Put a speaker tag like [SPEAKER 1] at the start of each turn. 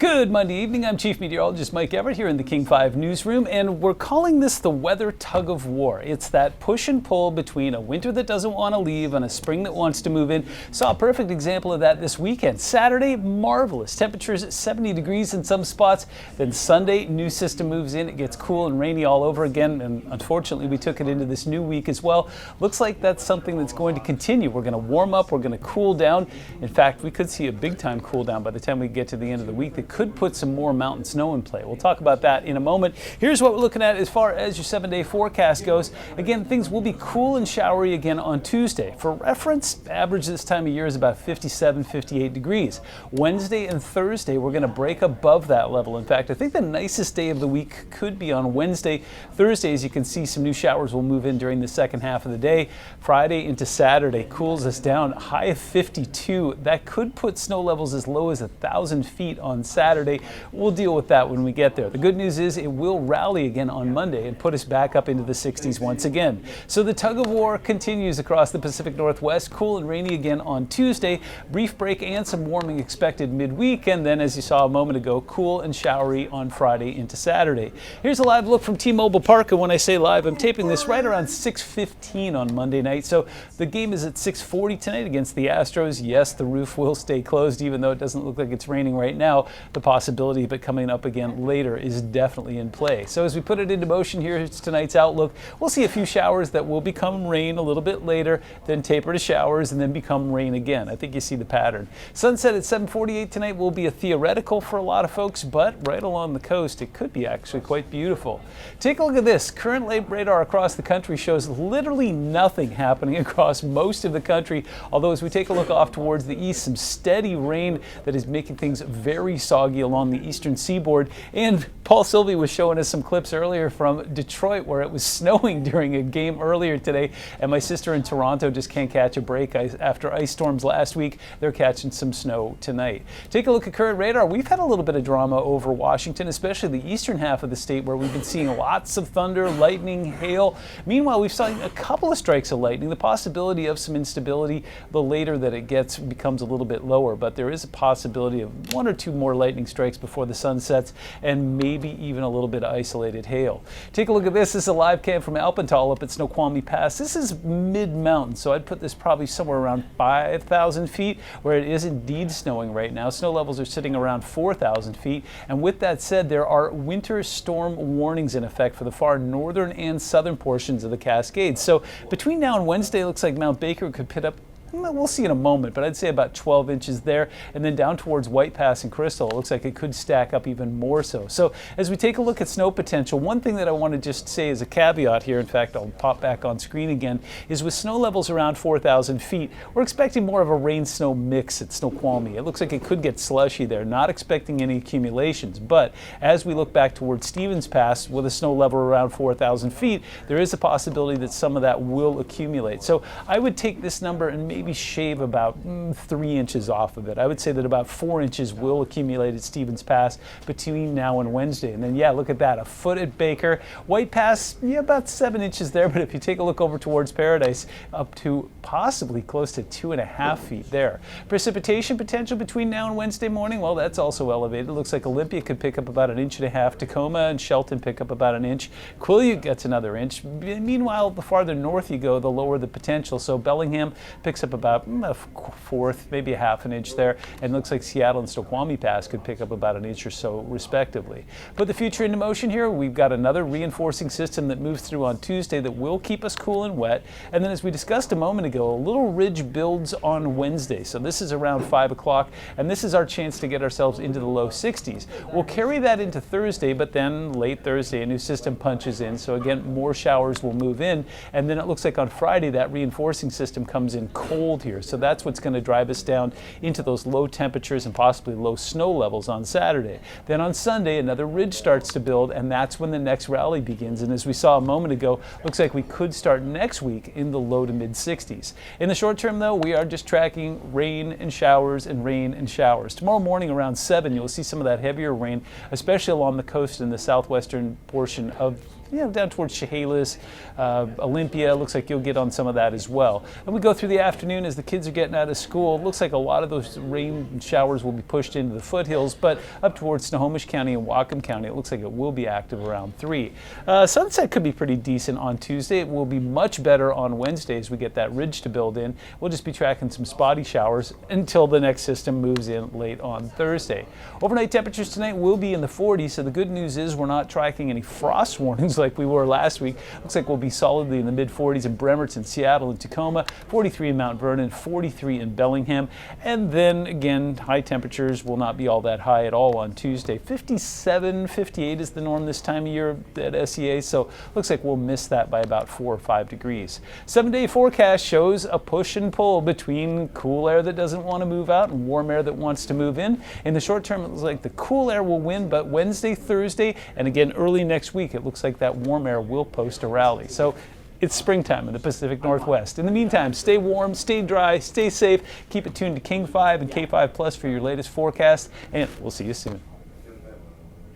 [SPEAKER 1] Good Monday evening. I'm Chief Meteorologist Mike Everett here in the King 5 newsroom, and we're calling this the weather tug of war. It's that push and pull between a winter that doesn't want to leave and a spring that wants to move in. Saw a perfect example of that this weekend. Saturday, marvelous. Temperatures at 70 degrees in some spots. Then Sunday, new system moves in. It gets cool and rainy all over again, and unfortunately we took it into this new week as well. Looks like that's something that's going to continue. We're going to warm up. We're going to cool down. In fact, we could see a big time cool down by the time we get to the end of the week. That could put some more mountain snow in play. We'll talk about that in a moment. Here's what we're looking at as far as your 7-day forecast goes. Again, things will be cool and showery again on Tuesday. For reference, average this time of year is about 57, 58 degrees. Wednesday and Thursday, we're going to break above that level. In fact, I think the nicest day of the week could be on Wednesday. Thursday, as you can see, some new showers will move in during the second half of the day. Friday into Saturday cools us down, high of 52. That could put snow levels as low as 1,000 feet on Saturday. We'll deal with that when we get there. The good news is it will rally again on Monday and put us back up into the 60s once again. So the tug of war continues across the Pacific Northwest. Cool and rainy again on Tuesday. Brief break and some warming expected midweek. And then, as you saw a moment ago, cool and showery on Friday into Saturday. Here's a live look from T-Mobile Park. And when I say live, I'm taping this right around 6:15 on Monday night. So the game is at 6:40 tonight against the Astros. Yes, the roof will stay closed, even though it doesn't look like it's raining right now. The possibility of it coming up again later is definitely in play. So as we put it into motion, here's tonight's outlook. We'll see a few showers that will become rain a little bit later, then taper to showers and then become rain again. I think you see the pattern. Sunset at 7:48 tonight will be a theoretical for a lot of folks, but right along the coast it could be actually quite beautiful. Take a look at this. Current radar across the country shows literally nothing happening across most of the country, although as we take a look off towards the east, some steady rain that is making things very soggy along the eastern seaboard. And Paul Sylvie was showing us some clips earlier from Detroit where it was snowing during a game earlier today, and my sister in Toronto just can't catch a break after ice storms last week. They're catching some snow tonight. Take a look at current radar. We've had a little bit of drama over Washington, especially the eastern half of the state where we've been seeing lots of thunder, lightning, hail. Meanwhile, we've seen a couple of strikes of lightning. The possibility of some instability, the later that it gets, becomes a little bit lower, but there is a possibility of one or two more lightning strikes before the sun sets, and maybe even a little bit of isolated hail. Take a look at this. This is a live cam from Alpental up at Snoqualmie Pass. This is mid-mountain, so I'd put this probably somewhere around 5,000 feet, where it is indeed snowing right now. Snow levels are sitting around 4,000 feet, and with that said, there are winter storm warnings in effect for the far northern and southern portions of the Cascades. So between now and Wednesday, it looks like Mount Baker could put up, we'll see in a moment, but I'd say about 12 inches there. And then down towards White Pass and Crystal, it looks like it could stack up even more so. So as we take a look at snow potential, one thing that I want to just say as a caveat here, in fact, I'll pop back on screen again, is with snow levels around 4,000 feet, we're expecting more of a rain-snow mix at Snoqualmie. It looks like it could get slushy there, not expecting any accumulations. But as we look back towards Stevens Pass with a snow level around 4,000 feet, there is a possibility that some of that will accumulate. So I would take this number and maybe shave about 3 inches off of it. I would say that about 4 inches will accumulate at Stevens Pass between now and Wednesday. And then, yeah, look at that, a foot at Baker. White Pass, yeah, about 7 inches there, but if you take a look over towards Paradise, up to possibly close to 2.5 feet there. Precipitation potential between now and Wednesday morning, well, that's also elevated. It looks like Olympia could pick up about 1.5 inches. Tacoma and Shelton pick up about 1 inch. Quileute gets another inch. Meanwhile, the farther north you go, the lower the potential. So Bellingham picks up about a fourth, maybe 1/2 inch there, and looks like Seattle and Snoqualmie Pass could pick up about 1 inch or so respectively. Put the future into motion here. We've got another reinforcing system that moves through on Tuesday that will keep us cool and wet, and then as we discussed a moment ago, a little ridge builds on Wednesday. So this is around 5 o'clock, and this is our chance to get ourselves into the low 60s. We'll carry that into Thursday, but then late Thursday a new system punches in, so again more showers will move in, and then it looks like on Friday that reinforcing system comes in cold here. So that's what's going to drive us down into those low temperatures and possibly low snow levels on Saturday. Then on Sunday, another ridge starts to build, and that's when the next rally begins. And as we saw a moment ago, looks like we could start next week in the low to mid 60s. In the short term, though, we are just tracking rain and showers and rain and showers. Tomorrow morning around 7, you'll see some of that heavier rain, especially along the coast in the southwestern portion of down towards Chehalis, Olympia. Looks like you'll get on some of that as well. And we go through the afternoon as the kids are getting out of school. It looks like a lot of those rain showers will be pushed into the foothills, but up towards Snohomish County and Whatcom County, it looks like it will be active around 3. Sunset could be pretty decent on Tuesday. It will be much better on Wednesday as we get that ridge to build in. We'll just be tracking some spotty showers until the next system moves in late on Thursday. Overnight temperatures tonight will be in the 40s, so the good news is we're not tracking any frost warnings like we were last week. Looks like we'll be solidly in the mid-40s in Bremerton, Seattle, and Tacoma, 43 in Mount Vernon, 43 in Bellingham, and then again, high temperatures will not be all that high at all on Tuesday. 57, 58 is the norm this time of year at SEA, so looks like we'll miss that by about 4 or 5 degrees. 7-day forecast shows a push and pull between cool air that doesn't want to move out and warm air that wants to move in. In the short term, it looks like the cool air will win, but Wednesday, Thursday, and again early next week, it looks like that warm air will post a rally. So it's springtime in the Pacific Northwest. In the meantime, stay warm, stay dry, stay safe. Keep it tuned to King 5 and K5 Plus for your latest forecast, and we'll see you soon.